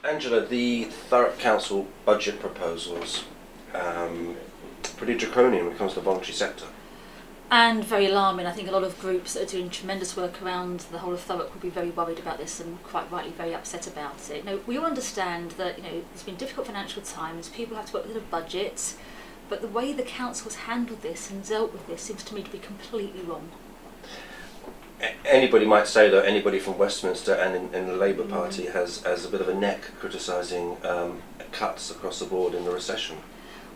Angela, the Thurrock Council budget proposals pretty draconian when it comes to the voluntary sector. And very alarming. I think a lot of groups that are doing tremendous work around the whole of Thurrock will be very worried about this and quite rightly very upset about it. We all understand that there's been difficult financial times, people have to work within a budget, but the way the council's handled this and dealt with this seems to me to be completely wrong. Anybody might say that anybody from Westminster and in the Labour Party has a bit of a neck criticising cuts across the board in the recession.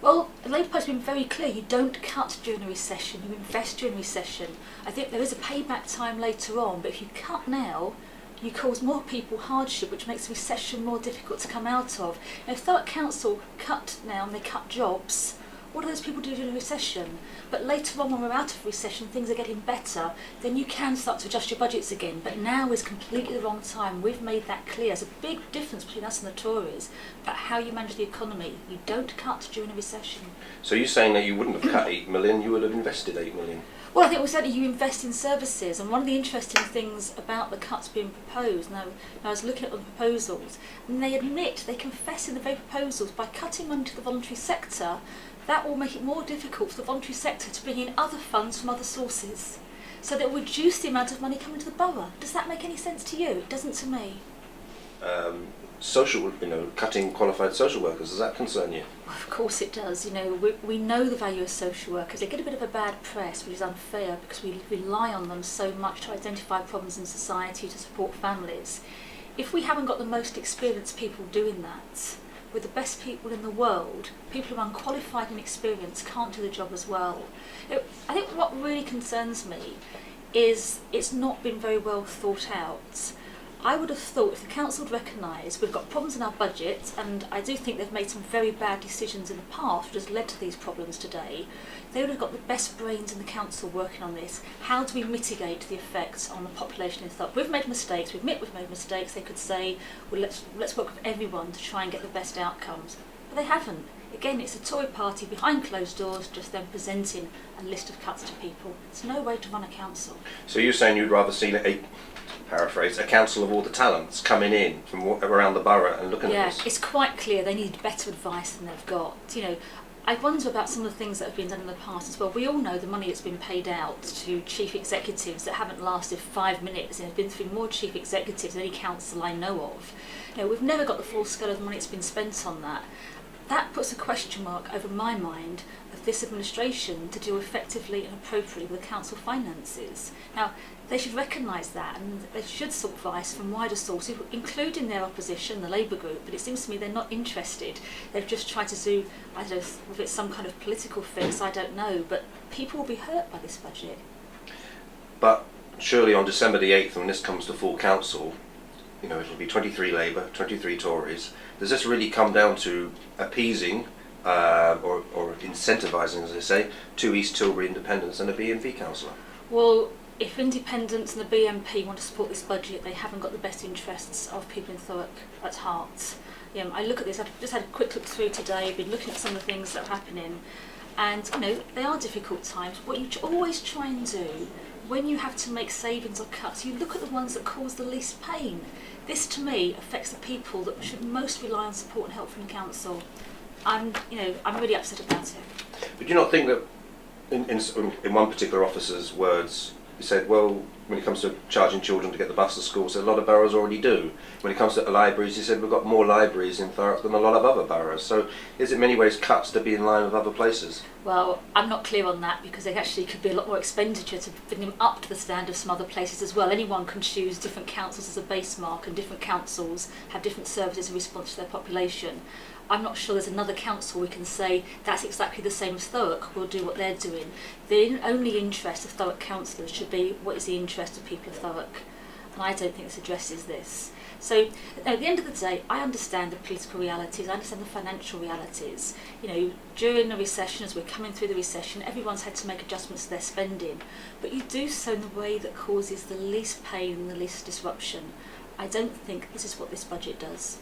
Well, the Labour Party's been very clear, you don't cut during a recession, you invest during a recession. I think there is a payback time later on, but if you cut now, you cause more people hardship, which makes the recession more difficult to come out of. If Thurrock Council cut now and they cut jobs, what do those people do during a recession? But later on, when we're out of recession, things are getting better, then you can start to adjust your budgets again. But now is completely the wrong time. We've made that clear. There's a big difference between us and the Tories about how you manage the economy. You don't cut during a recession. So you're saying that you wouldn't have cut 8 million, you would have invested 8 million? Well, I think we said you invest in services, and one of the interesting things about the cuts being proposed, now I was looking at the proposals, and they confess in the very proposals, by cutting money to the voluntary sector, that will make it more difficult for the voluntary sector to bring in other funds from other sources. So that will reduce the amount of money coming to the borough. Does that make any sense to you? It doesn't to me. Cutting qualified social workers, does that concern you? Of course it does. We know the value of social workers. They get a bit of a bad press, which is unfair because we rely on them so much to identify problems in society, to support families. If we haven't got the most experienced people doing that, with the best people in the world, people who are unqualified and experienced can't do the job as well. I think what really concerns me is it's not been very well thought out. I would have thought if the council had recognised we've got problems in our budget, and I do think they've made some very bad decisions in the past which has led to these problems today, they would have got the best brains in the council working on this. How do we mitigate the effects on the population in Thurrock? We've made mistakes, we admit we've made mistakes. They could say, well, let's work with everyone to try and get the best outcomes. But they haven't. Again, it's a Tory party behind closed doors, just then presenting a list of cuts to people. It's no way to run a council. So you're saying you'd rather see a council of all the talents coming in from around the borough and looking at this? Yeah, it's quite clear they need better advice than they've got. I wonder about some of the things that have been done in the past as well. We all know the money that's been paid out to chief executives that haven't lasted 5 minutes, and have been through more chief executives than any council I know of. We've never got the full scale of the money that's been spent on that. That puts a question mark over my mind of this administration to deal effectively and appropriately with the council finances. Now, they should recognise that, and they should sought advice from wider sources, including their opposition, the Labour group, but it seems to me they're not interested. They've just tried to do, I don't know if it's some kind of political fix, I don't know, but people will be hurt by this budget. But surely on December the 8th, when this comes to full council, it'll be 23 Labour, 23 Tories. Does this really come down to appeasing or incentivising, as they say, 2 East Tilbury independents and a BNP councillor? Well, if independents and the BNP want to support this budget, they haven't got the best interests of people in Thurrock at heart. I look at this, I've just had a quick look through today, I've been looking at some of the things that are happening, and they are difficult times. What you always try and do when you have to make savings or cuts, you look at the ones that cause the least pain. This, to me, affects the people that should most rely on support and help from the council. I'm really upset about it. But do you not think that, in one particular officer's words, he said, well, when it comes to charging children to get the bus to school, so a lot of boroughs already do. When it comes to libraries, he said we've got more libraries in Thurrock than a lot of other boroughs. So is it in many ways cuts to be in line with other places? Well, I'm not clear on that, because there actually could be a lot more expenditure to bring them up to the standard of some other places as well. Anyone can choose different councils as a base mark, and different councils have different services in response to their population. I'm not sure there's another council we can say that's exactly the same as Thurrock, we'll do what they're doing. The only interest of Thurrock councillors should be what is the interest of people of Thurrock, and I don't think this addresses this. So at the end of the day, I understand the political realities, I understand the financial realities. During the recession, as we're coming through the recession, everyone's had to make adjustments to their spending, but you do so in the way that causes the least pain and the least disruption. I don't think this is what this budget does.